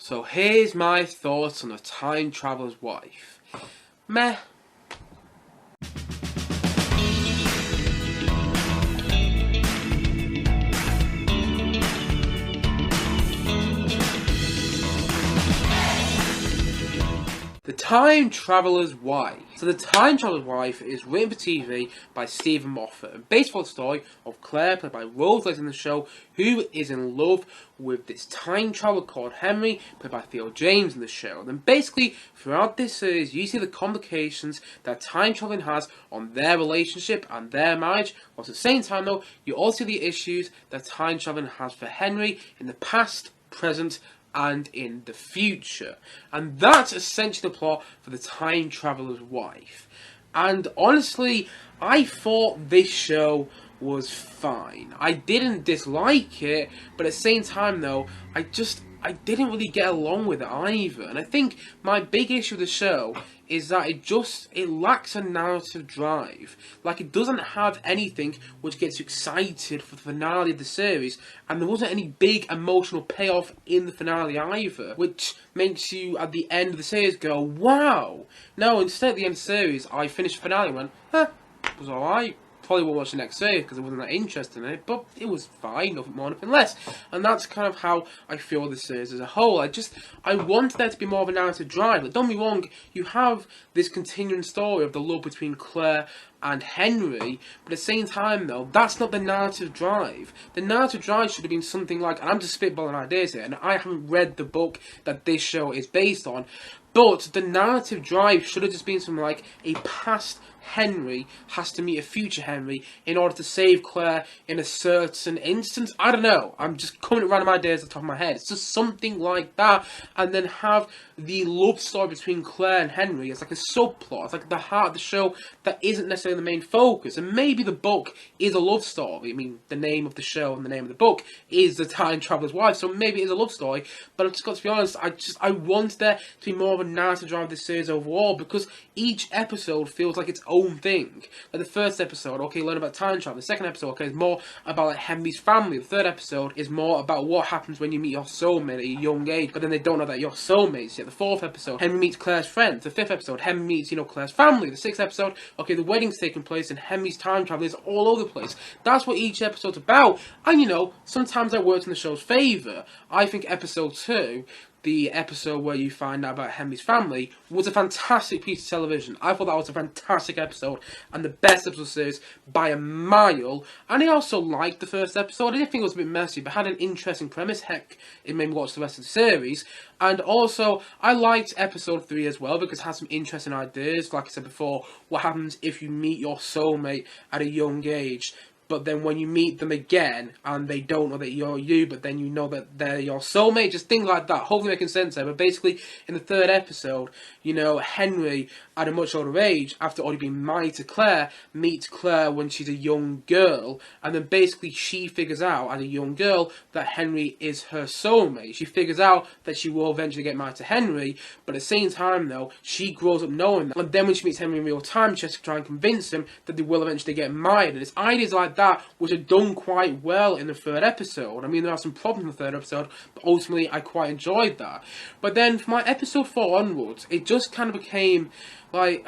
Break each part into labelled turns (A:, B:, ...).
A: So here's my thoughts on The Time Traveler's Wife. Meh. The Time Traveler's Wife. So The Time Traveler's Wife is written for TV by Stephen Moffat and based on the story of Claire, played by Rose Leslie in the show, who is in love with this time traveler called Henry, played by Theo James in the show. And then basically, throughout this series, you see the complications that time traveling has on their relationship and their marriage. Whilst at the same time though, you also see the issues that time traveling has for Henry in the past, present, and in the future. And that's essentially the plot for The Time Traveler's Wife. And honestly, I thought this show was fine. I didn't dislike it, but at the same time though, I didn't really get along with it either. And I think my big issue with the show is that it lacks a narrative drive. Like, it doesn't have anything which gets you excited for the finale of the series, and there wasn't any big emotional payoff in the finale either, which makes you at the end of the series go, wow. No, instead at the end of the series, I finished the finale and went, it was alright. Probably won't watch the next series because I wasn't that interested in it, but it was fine, nothing more, nothing less. And that's kind of how I feel the series as a whole. I want there to be more of a narrative drive. Like, don't be wrong, you have this continuing story of the love between Claire and Henry, but at the same time though, that's not the narrative drive. The narrative drive should have been something like, and I'm just spitballing ideas here, and I haven't read the book that this show is based on, but the narrative drive should have just been something like a past Henry has to meet a future Henry in order to save Claire in a certain instance. I don't know. I'm just coming at random ideas at the top of my head. It's just something like that. And then have the love story between Claire and Henry as like a subplot. It's like the heart of the show that isn't necessarily the main focus. And maybe the book is a love story. I mean, the name of the show and the name of the book is The Time Traveler's Wife. So maybe it is a love story. But I've just got to be honest, I want there to be more of a narrative drive of this series overall, because each episode feels like its own thing. Like the first episode, okay, learn about time travel. The second episode, okay, is more about like Henry's family. The third episode is more about what happens when you meet your soulmate at a young age, but then they don't know that you're soulmates yet. The fourth episode, Henry meets Claire's friends. The fifth episode, Henry meets, Claire's family. The sixth episode, okay, the wedding's taking place and Henry's time travel is all over the place. That's what each episode's about. And sometimes that works in the show's favour. I think episode 2, the episode where you find out about Henry's family, was a fantastic piece of television. I thought that was a fantastic episode, and the best episode of the series by a mile. And I also liked the first episode. I did think it was a bit messy, but had an interesting premise. Heck, it made me watch the rest of the series. And also, I liked episode 3 as well, because it had some interesting ideas. Like I said before, what happens if you meet your soulmate at a young age, but then when you meet them again, and they don't know that you're you, but then you know that they're your soulmate, just things like that. Hopefully making sense there. But basically, in the third episode, Henry, at a much older age, after already being married to Claire, meets Claire when she's a young girl, and then basically she figures out, as a young girl, that Henry is her soulmate. She figures out that she will eventually get married to Henry, but at the same time, though, she grows up knowing that. And then when she meets Henry in real time, she has to try and convince him that they will eventually get married. And it's ideas like that which are done quite well in the third episode. I mean, there are some problems in the third episode, but ultimately I quite enjoyed that. But then from my episode 4 onwards, it just kind of became like,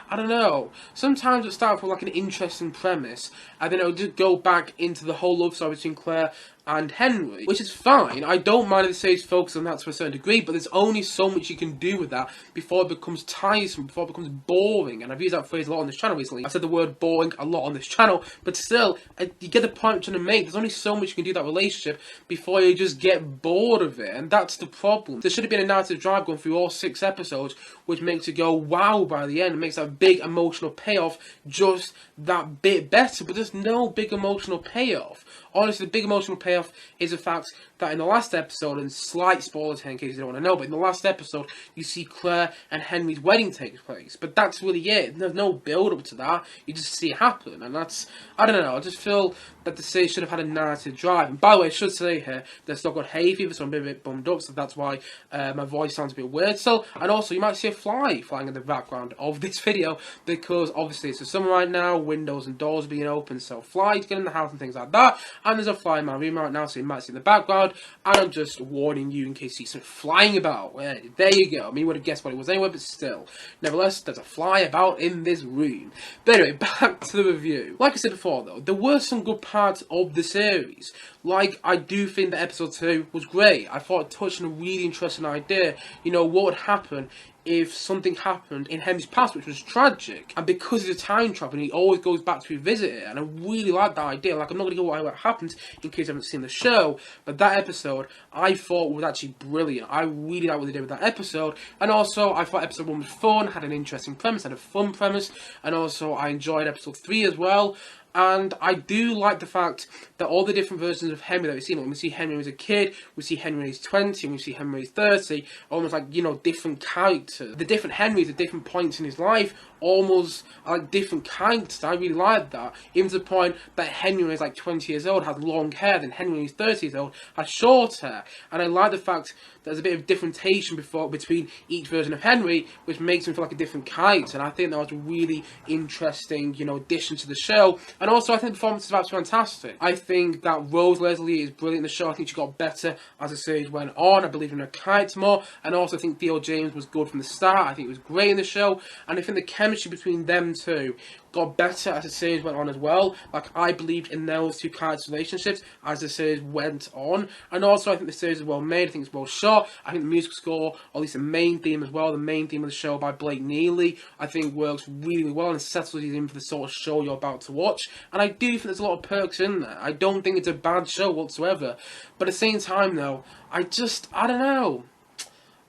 A: I don't know. Sometimes it started with like an interesting premise, and then it would just go back into the whole love story between Claire and Henry, which is fine. I don't mind if the series focuses on that to a certain degree, but there's only so much you can do with that before it becomes tiresome, before it becomes boring. And I've used that phrase a lot on this channel recently. I've said the word boring a lot on this channel, but still, you get the point I'm trying to make. There's only so much you can do with that relationship before you just get bored of it, and that's the problem. There should have been a narrative drive going through all 6 episodes, which makes you go wow by the end. It makes that big emotional payoff just that bit better, but there's no big emotional payoff. Honestly, the big emotional payoff is the fact that in the last episode, and slight spoilers here in case you don't want to know, but in the last episode, you see Claire and Henry's wedding take place. But that's really it. There's no build-up to that. You just see it happen. And that's, I don't know, I just feel that the series should have had a narrative drive. And by the way, I should say here, they've still got hay fever, so I'm a bit bummed up, so that's why my voice sounds a bit weird. So, and also, you might see a fly flying in the background. background of this video, because obviously it's the summer right now, windows and doors are being opened, so flies get in the house and things like that, and there's a fly in my room right now, so you might see in the background, and I'm just warning you in case you see something flying about. Well, there you go. I mean, you would have guessed what it was anyway, but still. Nevertheless, there's a fly about in this room. But anyway, back to the review. Like I said before though, there were some good parts of the series. Like, I do think that episode 2 was great. I thought it touched on a really interesting idea. You know, what would happen if something happened in Henry's past, which was tragic. And because he's a time traveler, he always goes back to revisit it. And I really like that idea. Like, I'm not going to go over what happens in case you haven't seen the show, but that episode I thought was actually brilliant. I really like what they did with that episode. And also, I thought episode 1 was fun, had an interesting premise, had a fun premise. And also, I enjoyed episode 3 as well. And I do like the fact that all the different versions of Henry that we've seen, when we see Henry as a kid, we see Henry when he's 20, and we see Henry when he's 30, almost like, you know, different characters. The different Henrys at different points in his life almost are like different characters. I really like that. Even to the point that Henry when he's like 20 years old has long hair, then Henry when he's 30 years old has short hair. And I like the fact that there's a bit of differentiation between each version of Henry, which makes him feel like a different character. And I think that was a really interesting, you know, addition to the show. And also, I think the performance is absolutely fantastic. I think that Rose Leslie is brilliant in the show. I think she got better as the series went on. I believe in her character more. And also, I think Theo James was good from the start. I think he was great in the show. And I think the chemistry between them two got better as the series went on as well. Like, I believed in those two characters' relationships as the series went on. And also, I think the series is well made. I think it's well shot. I think the music score, or at least the main theme as well, the main theme of the show by Blake Neely, I think works really well and settles you in for the sort of show you're about to watch. And I do think there's a lot of perks in there. I don't think it's a bad show whatsoever. But at the same time, though, I don't know.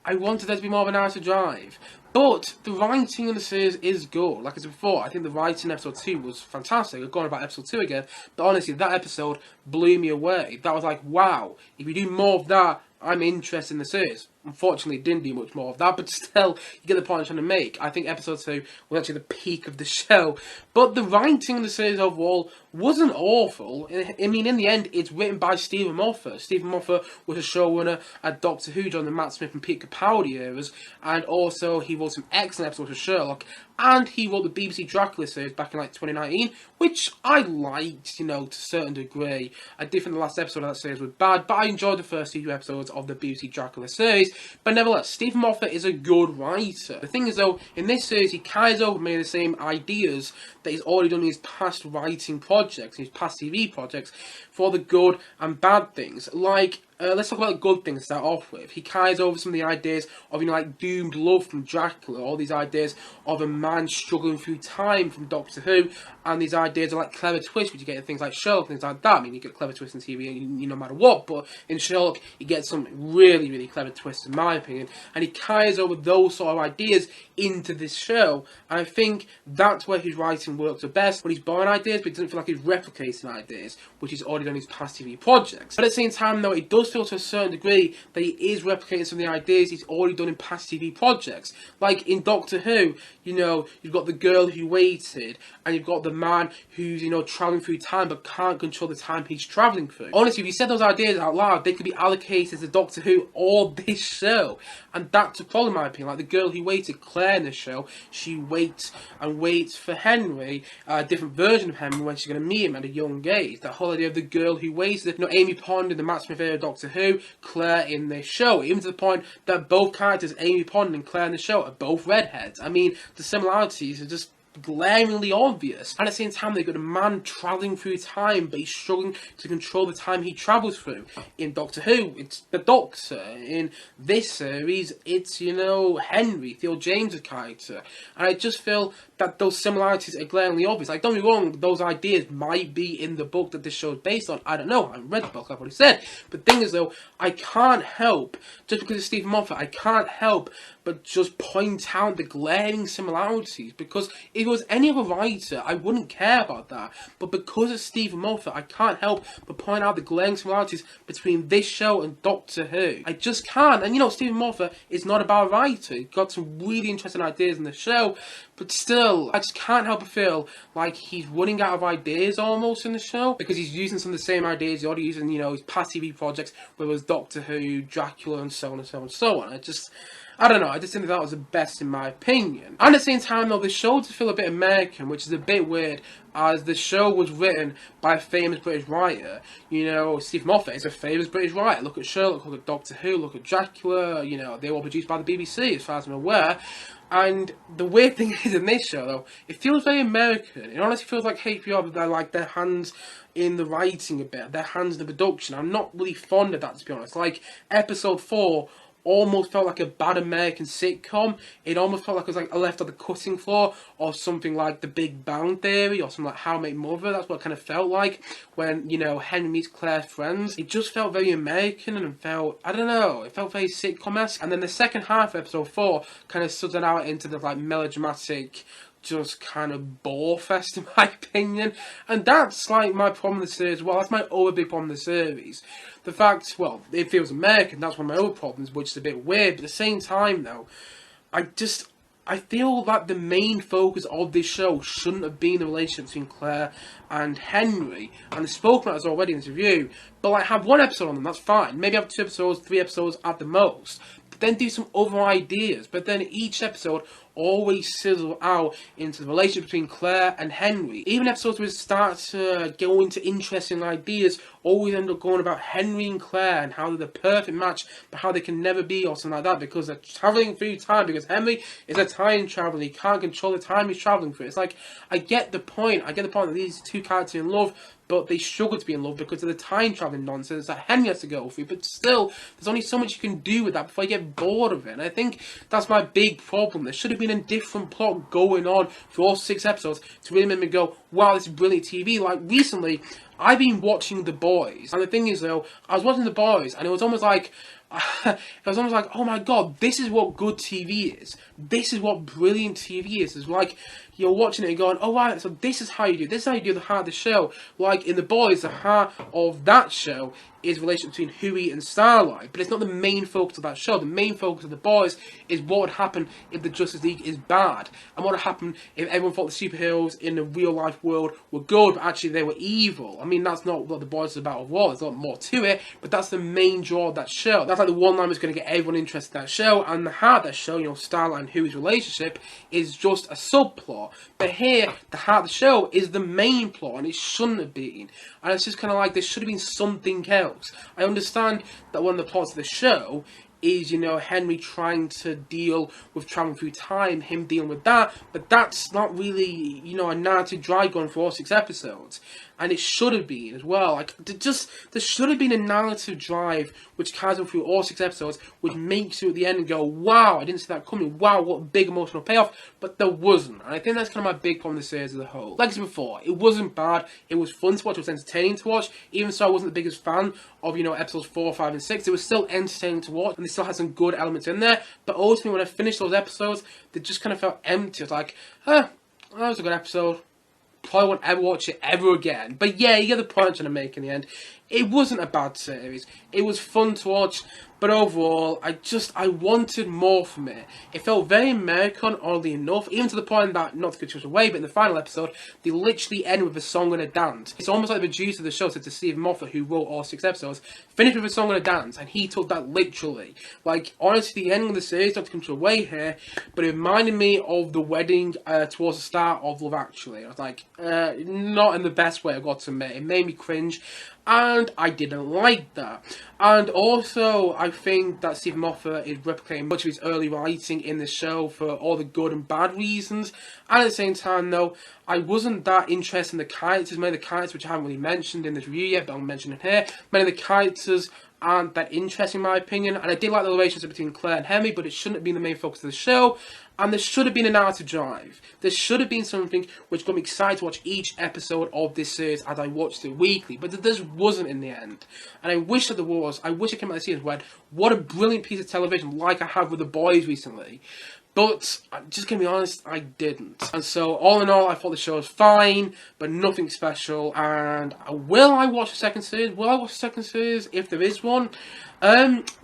A: I wanted there to be more of a narrative drive. But the writing in the series is good. Like I said before, I think the writing in episode 2 was fantastic. I've gone about episode 2 again. But honestly, that episode blew me away. That was like, wow, if you do more of that, I'm interested in the series. Unfortunately, it didn't do much more of that, but still, you get the point I'm trying to make. I think episode 2 was actually the peak of the show. But the writing in the series overall wasn't awful. I mean, in the end, it's written by Stephen Moffat. Stephen Moffat was a showrunner at Doctor Who during the Matt Smith and Peter Capaldi eras, and also he wrote some excellent episodes of Sherlock, and he wrote the BBC Dracula series back in like 2019, which I liked, you know, to a certain degree. I did think the last episode of that series was bad, but I enjoyed the first 2 episodes of the BBC Dracula series. But nevertheless, Stephen Moffat is a good writer. The thing is though, in this series he carries over many of the same ideas that he's already done in his past writing projects, his past TV projects, for the good and bad things. Like, let's talk about the good things to start off with. He carries over some of the ideas of, you know, like doomed love from Dracula, all these ideas of a man struggling through time from Doctor Who, and these ideas of like clever twists, which you get in things like Sherlock, things like that. I mean, you get clever twists in TV, no matter what, but in Sherlock, you get some really, really clever twists, in my opinion, and he carries over those sort of ideas into this show, and I think that's where his writing works the best, when he's borrowing ideas, but he doesn't feel like he's replicating ideas, which he's already done in his past TV projects. But at the same time, though, it does feel to a certain degree that he is replicating some of the ideas he's already done in past TV projects. Like in Doctor Who, you know, you've got the girl who waited, and you've got the man who's, you know, travelling through time but can't control the time he's travelling through. Honestly, if you said those ideas out loud, they could be allocated to Doctor Who or this show. And that's a problem, in my opinion. Like the girl who waited, Claire in the show, she waits and waits for Henry, a different version of Henry when she's going to meet him at a young age. That whole idea of the girl who waited, you know, Amy Pond in the Matt Smith era Doctor Who, Claire in this show, even to the point that both characters, Amy Pond and Claire in the show, are both redheads. I mean, the similarities are just glaringly obvious. And at the same time, they've got a man travelling through time, but he's struggling to control the time he travels through. In Doctor Who, it's the Doctor. In this series, it's, you know, Henry, Theo James' character. And I just feel that those similarities are glaringly obvious. Like, don't be wrong, those ideas might be in the book that this show is based on. I don't know, I haven't read the book, I've already said. But the thing is, though, I can't help, just because it's Stephen Moffat, I can't help but just point out the glaring similarities, because if it was any other writer, I wouldn't care about that. But because it's Stephen Moffat, I can't help but point out the glaring similarities between this show and Doctor Who. I just can't. And you know, Stephen Moffat is not a bad writer. He's got some really interesting ideas in the show, but still, I just can't help but feel like he's running out of ideas almost in the show, because he's using some of the same ideas he's already using, you know, his past TV projects, whether it was Doctor Who, Dracula, and so on and so on and so on. I don't know, I just think that was the best in my opinion. And at the same time though, the show does feel a bit American, which is a bit weird, as the show was written by a famous British writer. You know, Steve Moffat is a famous British writer. Look at Sherlock, look at Doctor Who, look at Dracula, you know, they were all produced by the BBC as far as I'm aware. And the weird thing is in this show though, it feels very American. It honestly feels like HBO, they're like their hands in the writing a bit, their hands in the production. I'm not really fond of that, to be honest. Like, episode 4 almost felt like a bad American sitcom. It almost felt like it was like left on the cutting floor of something like The Big Bang Theory or something like How I Met Mother. That's what it kind of felt like when, you know, Henry meets Claire's friends. It just felt very American and felt, I don't know, it felt very sitcom-esque. And then the second half of episode 4 kind of stood out into the like melodramatic, just kind of bore fest in my opinion. And that's like my problem with the series as well. That's my other big problem with the series. The fact, well, it feels American, that's one of my other problems, which is a bit weird. But at the same time though, I feel that the main focus of this show shouldn't have been the relationship between Claire and Henry. And I've spoken about this already in this review. But like, have one episode on them, that's fine. Maybe have 2 episodes, 3 episodes at the most. But then do some other ideas. But then each episode always sizzle out into the relationship between Claire and Henry. Even episodes where it starts to go into interesting ideas always end up going about Henry and Claire and how they're the perfect match, but how they can never be or something like that because they're travelling through time, because Henry is a time traveller, he can't control the time he's travelling through. It's like, I get the point that these two characters are in love, but they struggle to be in love because of the time travelling nonsense that Henry has to go through. But still, there's only so much you can do with that before you get bored of it. And I think that's my big problem. There should have been a different plot going on for all 6 episodes to really make me go, wow, this is brilliant TV. Like, recently, I've been watching The Boys. And the thing is, though, I was watching The Boys, and it was almost like, oh my god, this is what good TV is. This is what brilliant TV is. It's like, you're watching it and going, oh right, so this is how you do. This is how you do the heart of the show. Like, in The Boys, the heart of that show is the relationship between Huey and Starlight. But it's not the main focus of that show. The main focus of The Boys is what would happen if the Justice League is bad. And what would happen if everyone thought the superheroes in the real life world were good, but actually they were evil. I mean, that's not what The Boys is about at all. There's a lot more to it, but that's the main draw of that show. That's like the one line that's going to get everyone interested in that show. And the heart of that show, you know, Starlight and Huey's relationship, is just a subplot. But here, the heart of the show is the main plot, and it shouldn't have been. And it's just kind of like, there should have been something else. I understand that one of the plots of the show is, you know, Henry trying to deal with traveling through time, him dealing with that, but that's not really, you know, a narrative drive going for all 6 episodes. And it should have been as well. Like, there should have been a narrative drive which carries on through all 6 episodes, which makes you at the end and go, wow, I didn't see that coming. Wow, what a big emotional payoff. But there wasn't. And I think that's kind of my big problem with the series as a whole. Like I said before, it wasn't bad. It was fun to watch. It was entertaining to watch. Even so, I wasn't the biggest fan of, you know, episodes 4, 5, and 6. It was still entertaining to watch, and they still had some good elements in there. But ultimately, when I finished those episodes, they just kind of felt empty. It was like, that was a good episode. Probably won't ever watch it ever again. But yeah, you get the point I'm trying to make in the end. It wasn't a bad series. It was fun to watch. But overall, I wanted more from it. It felt very American, oddly enough, even to the point that, not to give too much away, but in the final episode, they literally end with a song and a dance. It's almost like the producer of the show said to Steve Moffat, who wrote all 6 episodes, finish with a song and a dance, and he took that literally. Like, honestly, the ending of the series, not to come to away here, but it reminded me of the wedding towards the start of Love Actually. I was like, not in the best way, I got to admit. It made me cringe. And I didn't like that. And also, I think that Stephen Moffat is replicating much of his early writing in the show for all the good and bad reasons. And at the same time, though, I wasn't that interested in the characters. Many of the characters, which I haven't really mentioned in this review yet, but I'll mention it here. Many of the characters aren't that interesting in my opinion. And I did like the relationship between Claire and Henry, but it shouldn't have been the main focus of the show. And there should have been a narrative drive. There should have been something which got me excited to watch each episode of this series as I watched it weekly. But there just wasn't in the end. And I wish that there was. I wish I came out of the series when, what a brilliant piece of television like I have with The Boys recently. But, I'm just going to be honest, I didn't. And so, all in all, I thought the show was fine, but nothing special. And will I watch the second series? Will I watch the second series if there is one?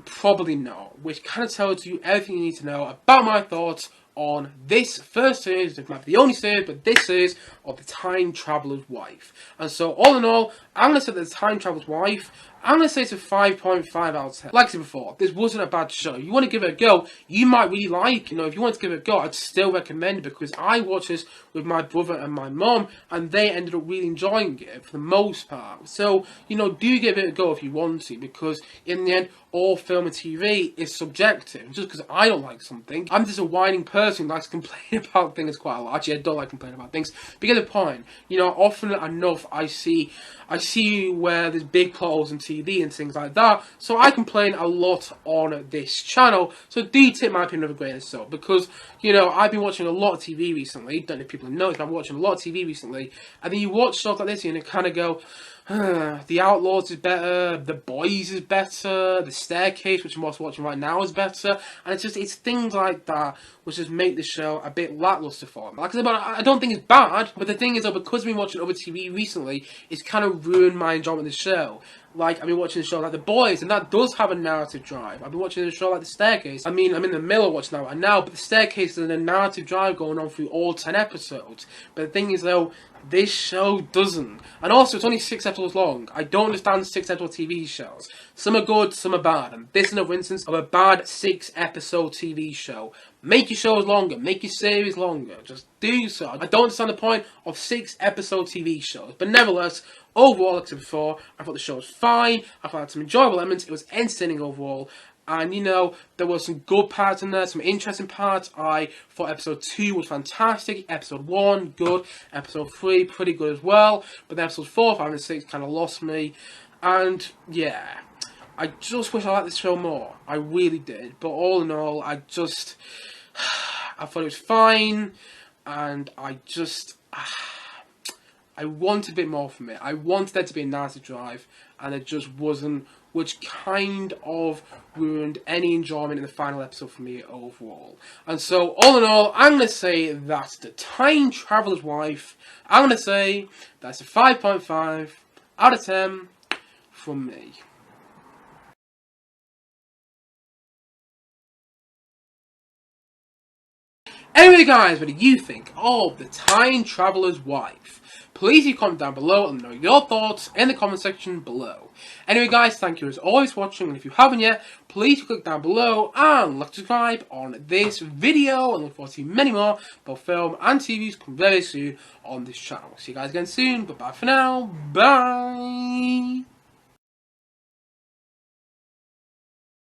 A: Probably not. Which kind of tells you everything you need to know about my thoughts on this first series, it might be the only series, but this series of The Time Traveller's Wife. And so, all in all, I'm going to say that The Time Traveler's Wife, I'm going to say it's a 5.5 out of 10. Like I said before, this wasn't a bad show. If you want to give it a go, you might really like, if you want to give it a go, I'd still recommend it, because I watched this with my brother and my mum, and they ended up really enjoying it for the most part. So, do give it a go if you want to, because in the end, all film and TV is subjective. Just because I don't like something, I'm just a whining person who likes to complain about things quite a lot. Actually, I don't like complaining about things. But you get the point. Often enough I see where there's big plot holes in TV and things like that. So I complain a lot on this channel. So do take my opinion of a grain of salt, because I've been watching a lot of TV recently. Don't know if people know, I'm watching a lot of TV recently, and then you watch stuff like this and you kind of go, The Outlaws is better, The Boys is better, The Staircase, which I'm also watching right now, is better, and it's things like that which just make the show a bit lackluster for me. Like I said, I don't think it's bad, but the thing is, though, because I've been watching other TV recently, it's kind of ruined my enjoyment of the show. Like, I've been watching a show like The Boys, and that does have a narrative drive. I've been watching a show like The Staircase. I'm in the middle of watching that right now, but The Staircase is a narrative drive going on through all 10 episodes. But the thing is, though, this show doesn't. And also, it's only 6 episodes long. I don't understand 6-episode TV shows. Some are good, some are bad. And this is another instance of a bad 6-episode TV show. Make your shows longer. Make your series longer. Just do so. I don't understand the point of 6-episode TV shows. But nevertheless, overall, like I said before, I thought the show was fine. I thought it had some enjoyable elements. It was entertaining overall. And, there were some good parts in there, some interesting parts. I thought episode 2 was fantastic. Episode 1, good. Episode 3, pretty good as well. But then episode 4, 5, and 6 kind of lost me. And, yeah, I just wish I liked this show more. I really did. But all in all, I thought it was fine. And I wanted a bit more from it. I wanted there to be a narrative drive, and it just wasn't, which kind of ruined any enjoyment in the final episode for me overall. And so, all in all, I'm going to say that's The Time Traveler's Wife. I'm going to say that's a 5.5 out of 10 from me. Anyway guys, what do you think of The Time Traveler's Wife? Please leave a comment down below and know your thoughts in the comment section below. Anyway guys, thank you as always for watching, and if you haven't yet, please click down below and like subscribe on this video, and look forward to seeing many more both film and TVs come very soon on this channel. See you guys again soon, goodbye for now, bye!